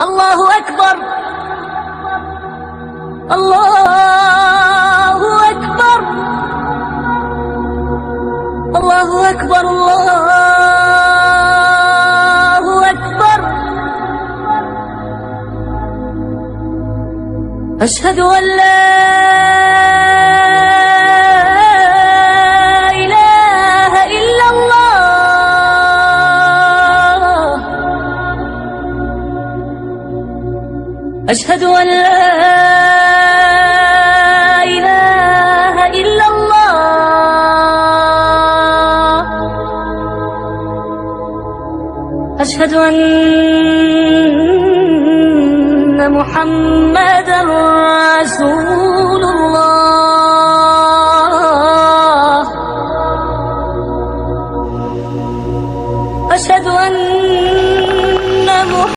الله أكبر. الله أكبر. الله أكبر. الله أكبر. أشهد أن لا إله إلا الله. أشهد أن لا إله إلا الله. أشهد أن محمدًا رسول الله.